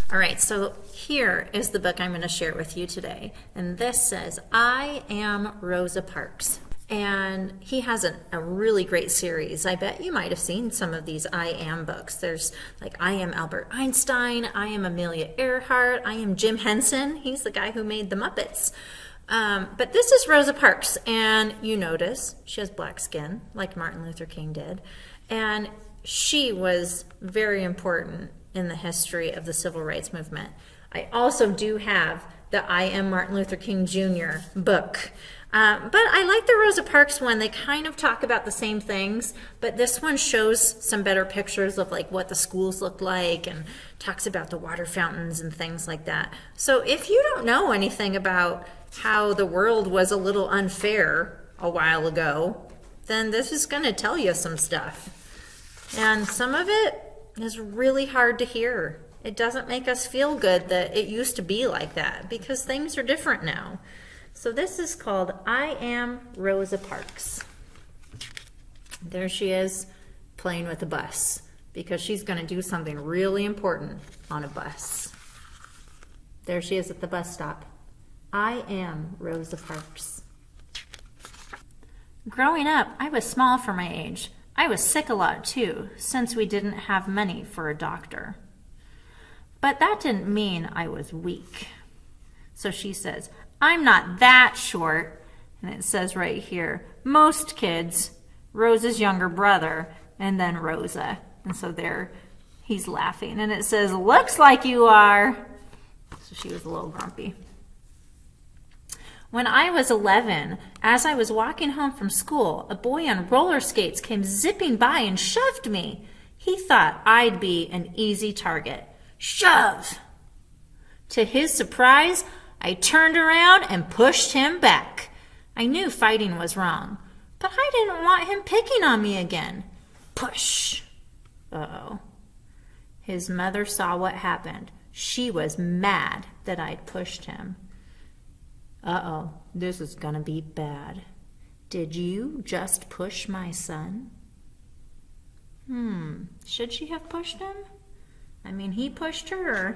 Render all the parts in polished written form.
All right, so here is the book I'm going to share with you today. And this says, I Am Rosa Parks. And he has a really great series. I bet you might have seen some of these I Am books. There's like I Am Albert Einstein, I Am Amelia Earhart, I Am Jim Henson. He's the guy who made the Muppets. But this is Rosa Parks, and you notice she has black skin, like Martin Luther King did. And she was very important in the history of the civil rights movement. I also do have the I Am Martin Luther King Jr. book. But I like the Rosa Parks one. They kind of talk about the same things, but this one shows some better pictures of like what the schools look like and talks about the water fountains and things like that. So if you don't know anything about how the world was a little unfair a while ago, then this is going to tell you some stuff. And some of it is really hard to hear. It doesn't make us feel good that it used to be like that because things are different now. So this is called I Am Rosa Parks. There she is playing with a bus because she's going to do something really important on a bus. There she is at the bus stop. I am Rosa Parks. Growing up, I was small for my age. I was sick a lot too, since we didn't have money for a doctor. But that didn't mean I was weak. So she says, I'm not that short. And it says right here, most kids, Rosa's younger brother, and then Rosa. And so there, he's laughing. And it says, looks like you are. So she was a little grumpy. When I was 11, as I was walking home from school, a boy on roller skates came zipping by and shoved me. He thought I'd be an easy target. Shove! To his surprise, I turned around and pushed him back. I knew fighting was wrong, but I didn't want him picking on me again. Push! Uh-oh. His mother saw what happened. She was mad that I'd pushed him. Uh-oh, this is gonna be bad. Did you just push my son? Should she have pushed him? I mean, he pushed her.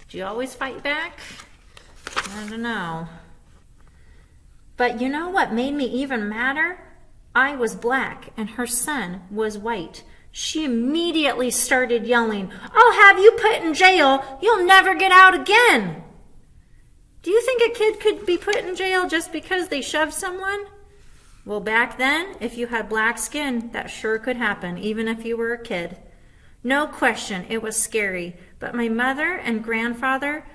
Do you always fight back? I don't know. But you know what made me even madder? I was black and her son was white. She immediately started yelling, I'll have you put in jail. You'll never get out again. Do you think a kid could be put in jail just because they shoved someone? Well, back then, if you had black skin, that sure could happen, even if you were a kid. No question, it was scary, but my mother and grandfather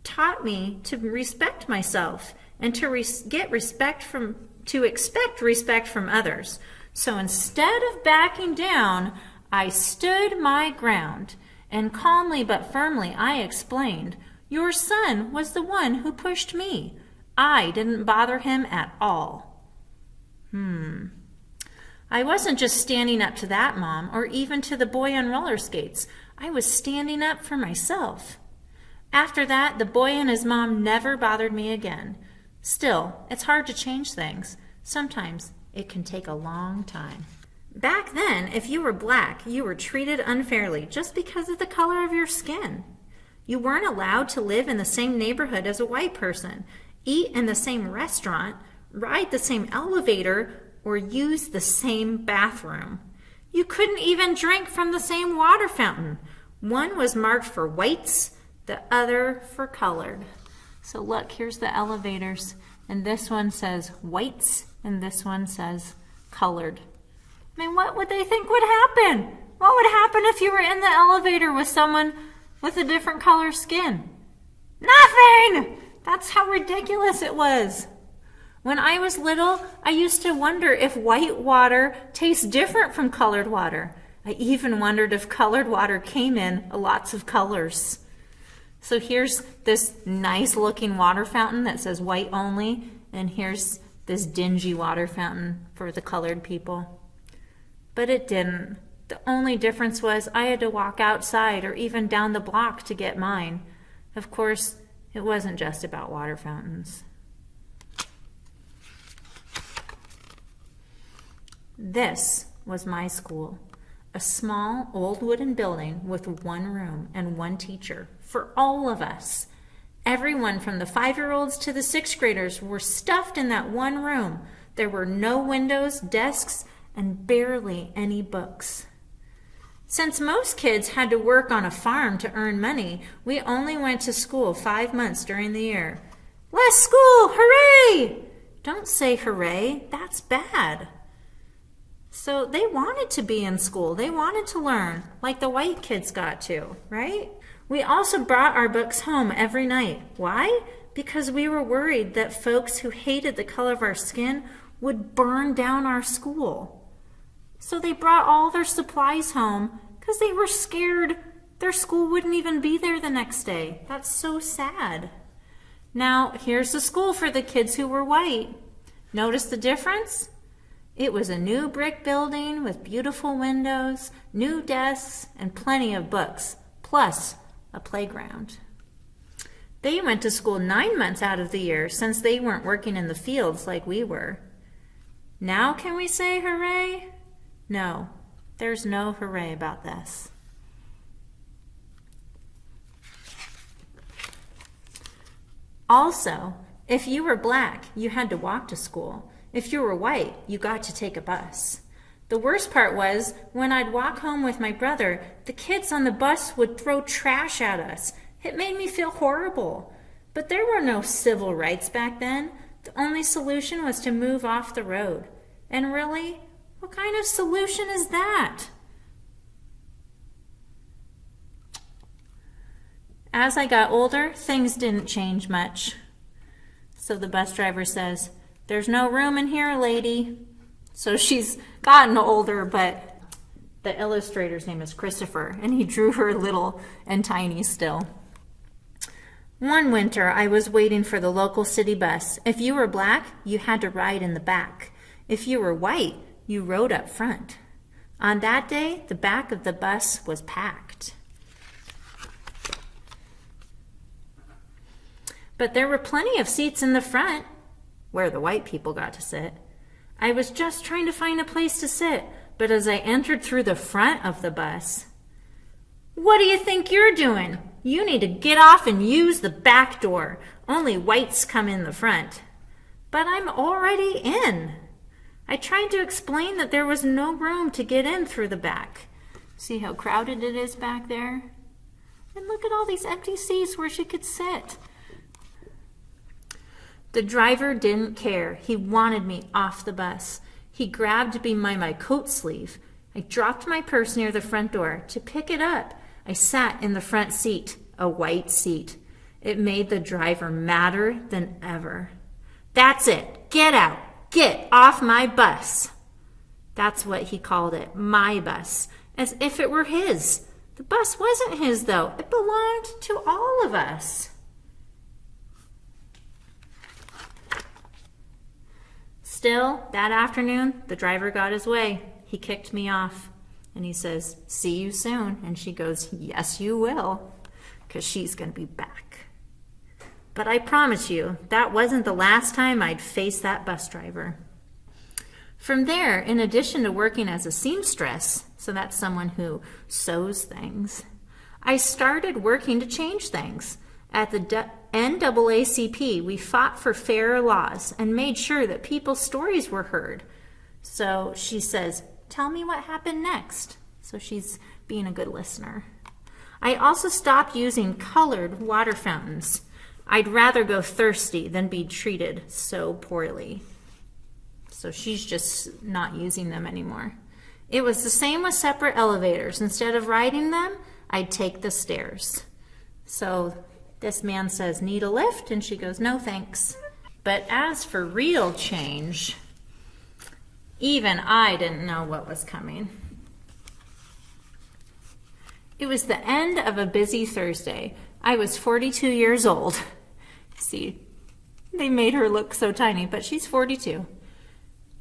taught me to respect myself and to expect respect from others. So instead of backing down, I stood my ground, and calmly but firmly I explained, your son was the one who pushed me. I didn't bother him at all. I wasn't just standing up to that mom or even to the boy on roller skates. I was standing up for myself. After that, the boy and his mom never bothered me again. Still, it's hard to change things. Sometimes it can take a long time. Back then, if you were black, you were treated unfairly just because of the color of your skin. You weren't allowed to live in the same neighborhood as a white person, eat in the same restaurant, ride the same elevator, or use the same bathroom. You couldn't even drink from the same water fountain. One was marked for whites, the other for colored. So look, here's the elevators, and this one says whites, and this one says colored. I mean, what would they think would happen? What would happen if you were in the elevator with someone with a different color skin? Nothing! That's how ridiculous it was. When I was little, I used to wonder if white water tastes different from colored water. I even wondered if colored water came in lots of colors. So here's this nice looking water fountain that says white only, and here's this dingy water fountain for the colored people. But it didn't. The only difference was I had to walk outside or even down the block to get mine. Of course, it wasn't just about water fountains. This was my school. a small old wooden building with one room and one teacher for all of us. Everyone from the 5-year-olds to the 6th graders were stuffed in that one room. There were no windows, desks, and barely any books. Since most kids had to work on a farm to earn money, we only went to school 5 months during the year. Less school! Hooray! Don't say hooray. That's bad. So they wanted to be in school. They wanted to learn, like the white kids got to, right? We also brought our books home every night. Why? Because we were worried that folks who hated the color of our skin would burn down our school. So they brought all their supplies home because they were scared their school wouldn't even be there the next day. That's so sad. Now, here's the school for the kids who were white. Notice the difference? It was a new brick building with beautiful windows, new desks, and plenty of books, plus a playground. They went to school 9 months out of the year since they weren't working in the fields like we were. Now can we say hooray? No, there's no hooray about this. Also, if you were black, you had to walk to school. If you were white, you got to take a bus. The worst part was, when I'd walk home with my brother, the kids on the bus would throw trash at us. It made me feel horrible. But there were no civil rights back then. The only solution was to move off the road. And really, what kind of solution is that? As I got older, things didn't change much. So the bus driver says, "There's no room in here, lady." So she's gotten older, but the illustrator's name is Christopher, and he drew her little and tiny still. One winter, I was waiting for the local city bus. If you were black, you had to ride in the back. If you were white, you rode up front. On that day, the back of the bus was packed. But there were plenty of seats in the front, where the white people got to sit. I was just trying to find a place to sit, but as I entered through the front of the bus, "What do you think you're doing? You need to get off and use the back door. Only whites come in the front." But I'm already in. I tried to explain that there was no room to get in through the back. See how crowded it is back there? And look at all these empty seats where she could sit. The driver didn't care. He wanted me off the bus. He grabbed me by my coat sleeve. I dropped my purse near the front door. To pick it up, I sat in the front seat, a white seat. It made the driver madder than ever. "That's it. Get out. Get off my bus." That's what he called it, my bus, as if it were his. The bus wasn't his, though. It belonged to all of us. Still, that afternoon, the driver got his way. He kicked me off, and he says, "See you soon." And she goes, "Yes, you will," because she's going to be back. But I promise you, that wasn't the last time I'd face that bus driver. From there, in addition to working as a seamstress, so that's someone who sews things, I started working to change things. At the NAACP, we fought for fairer laws and made sure that people's stories were heard. So she says, "Tell me what happened next." So she's being a good listener. I also stopped using colored water fountains. I'd rather go thirsty than be treated so poorly. So she's just not using them anymore. It was the same with separate elevators. Instead of riding them, I'd take the stairs. So this man says, "Need a lift?" And she goes, "No, thanks." But as for real change, even I didn't know what was coming. It was the end of a busy Thursday. I was 42 years old. See, they made her look so tiny, but she's 42.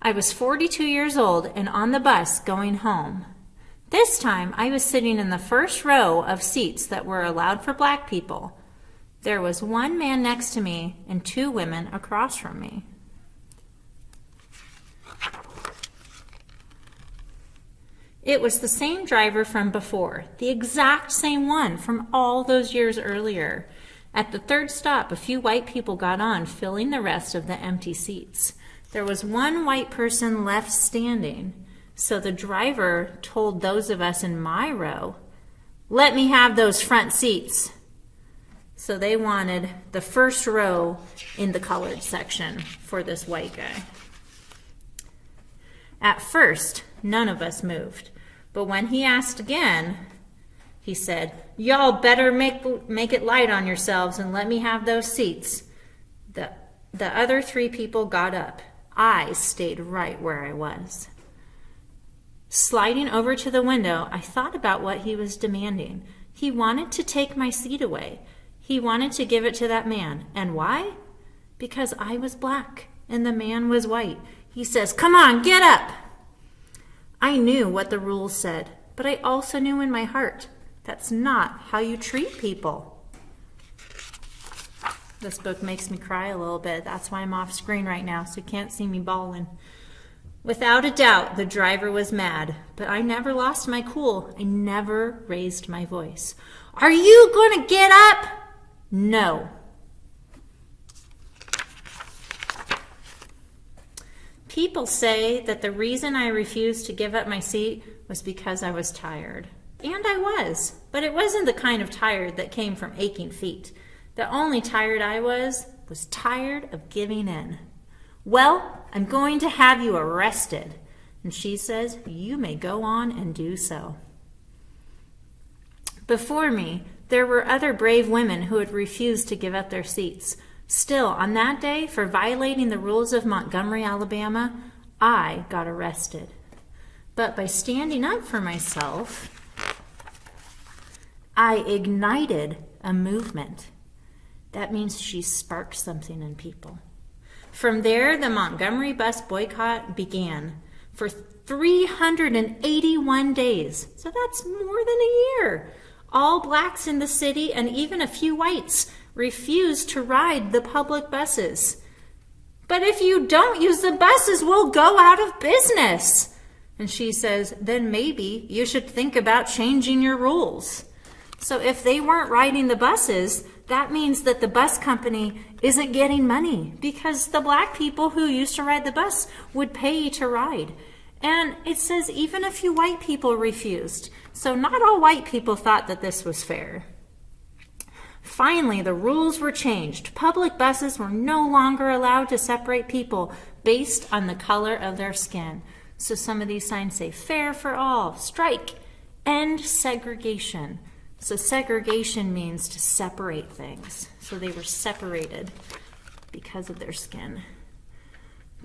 I was 42 years old and on the bus going home. This time, I was sitting in the first row of seats that were allowed for black people. There was one man next to me and 2 women across from me. It was the same driver from before, the exact same one from all those years earlier. At the third stop, a few white people got on, filling the rest of the empty seats. There was one white person left standing, so the driver told those of us in my row, "Let me have those front seats." So they wanted the first row in the colored section for this white guy. At first, none of us moved, but when he asked again, he said, "Y'all better make it light on yourselves and let me have those seats." The other three people got up. I stayed right where I was. Sliding over to the window, I thought about what he was demanding. He wanted to take my seat away. He wanted to give it to that man. And why? Because I was black and the man was white. He says, "Come on, get up." I knew what the rules said, but I also knew in my heart, that's not how you treat people. This book makes me cry a little bit. That's why I'm off screen right now, so you can't see me bawling. Without a doubt, the driver was mad, but I never lost my cool. I never raised my voice. "Are you going to get up?" No. People say that the reason I refused to give up my seat was because I was tired. And I was, but it wasn't the kind of tired that came from aching feet. The only tired I was tired of giving in. "Well, I'm going to have you arrested." And she says, "You may go on and do so." Before me, there were other brave women who had refused to give up their seats. Still, on that day, for violating the rules of Montgomery, Alabama, I got arrested. But by standing up for myself, I ignited a movement. That means she sparked something in people. From there, the Montgomery bus boycott began for 381 days. So that's more than a year. All blacks in the city and even a few whites refused to ride the public buses. "But if you don't use the buses, we'll go out of business." And she says, "Then maybe you should think about changing your rules." So if they weren't riding the buses, that means that the bus company isn't getting money because the black people who used to ride the bus would pay to ride. And it says even a few white people refused. So not all white people thought that this was fair. Finally, the rules were changed. Public buses were no longer allowed to separate people based on the color of their skin. So some of these signs say fair for all, strike, end segregation. So segregation means to separate things. So they were separated because of their skin.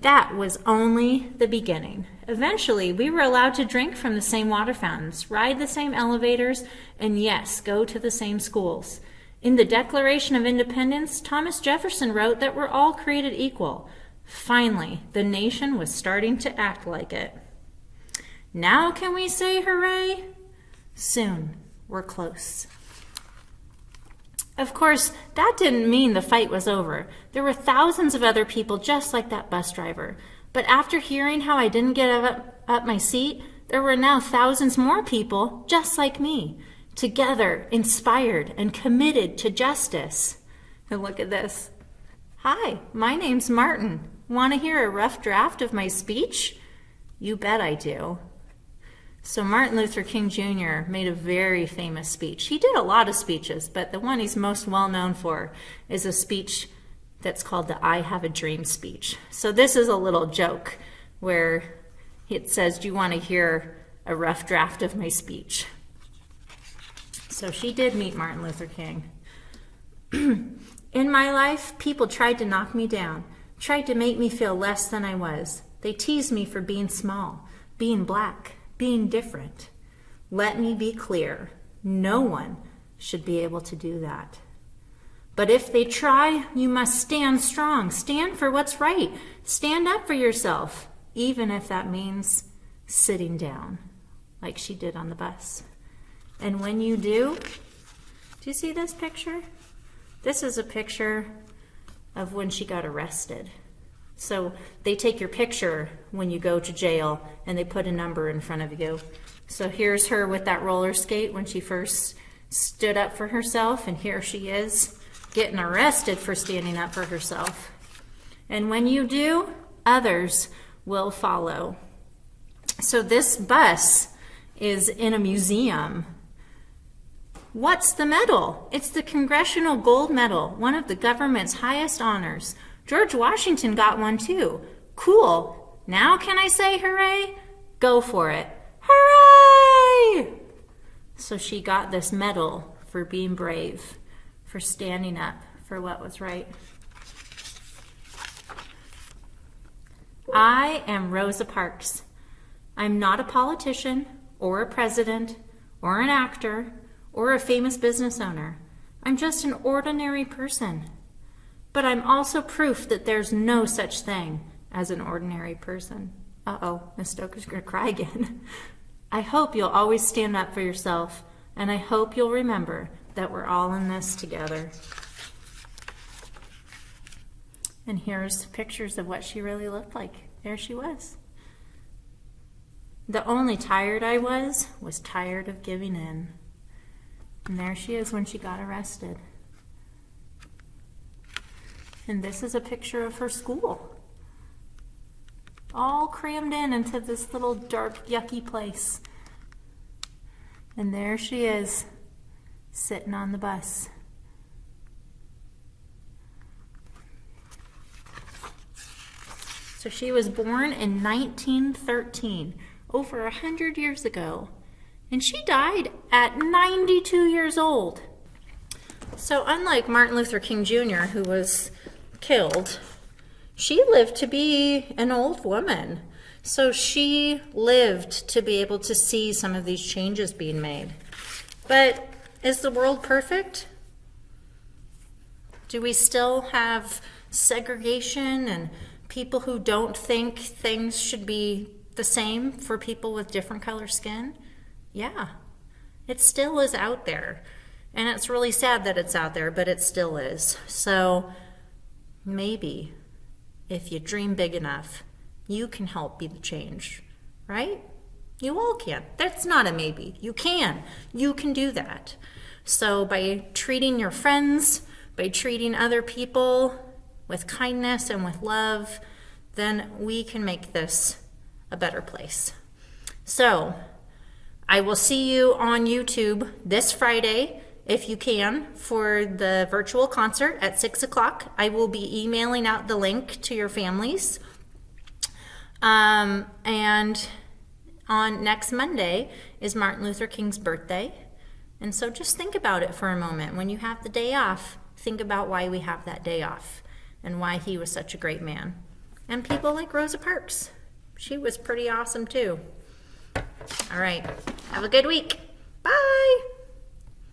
That was only the beginning. Eventually, we were allowed to drink from the same water fountains, ride the same elevators, and yes, go to the same schools. In the Declaration of Independence, Thomas Jefferson wrote that we're all created equal. Finally, the nation was starting to act like it. Now can we say hooray? Soon. We're close. Of course, that didn't mean the fight was over. There were thousands of other people just like that bus driver. But after hearing how I didn't get up my seat, there were now thousands more people just like me, together, inspired, and committed to justice. And look at this. "Hi, my name's Martin. Want to hear a rough draft of my speech?" You bet I do. So Martin Luther King Jr. made a very famous speech. He did a lot of speeches, but the one he's most well known for is a speech that's called the "I Have a Dream" speech. So this is a little joke where it says, "Do you want to hear a rough draft of my speech?" So she did meet Martin Luther King. "In my life, people tried to knock me down, tried to make me feel less than I was. They teased me for being small, being black, being different. Let me be clear, no one should be able to do that. But if they try, you must stand strong, stand for what's right, stand up for yourself, even if that means sitting down, like she did on the bus. And when you do you see this picture? This is a picture of when she got arrested. So they take your picture when you go to jail and they put a number in front of you. So here's her with that roller skate when she first stood up for herself, and here she is getting arrested for standing up for herself. And when you do, others will follow. So this bus is in a museum. What's the medal? It's the Congressional Gold Medal, one of the government's highest honors. George Washington got one too. Cool. Now can I say hooray? Go for it. Hooray! So she got this medal for being brave, for standing up for what was right. I am Rosa Parks. I'm not a politician or a president or an actor or a famous business owner. I'm just an ordinary person. But I'm also proof that there's no such thing as an ordinary person. Uh-oh, Miss Stoker's going to cry again. I hope you'll always stand up for yourself, and I hope you'll remember that we're all in this together. And here's pictures of what she really looked like. There she was. The only tired I was tired of giving in. And there she is when she got arrested. And this is a picture of her school. All crammed in into this little dark, yucky place. And there she is, sitting on the bus. So she was born in 1913, over 100 years ago. And she died at 92 years old. So unlike Martin Luther King Jr., who was killed, she lived to be an old woman. So she lived to be able to see some of these changes being made. But is the world perfect? Do we still have segregation and people who don't think things should be the same for people with different color skin? Yeah, it still is out there. And it's really sad that it's out there, but it still is. So maybe if you dream big enough, you can help be the change, right? You all can. That's not a maybe. You can. You can do that. So by treating your friends, by treating other people with kindness and with love, then we can make this a better place. So I will see you on YouTube this Friday, if you can, for the virtual concert at 6 o'clock. I will be emailing out the link to your families. And on next Monday is Martin Luther King's birthday. And so just think about it for a moment. When you have the day off, think about why we have that day off and why he was such a great man. And people like Rosa Parks. She was pretty awesome too. All right. Have a good week. Bye.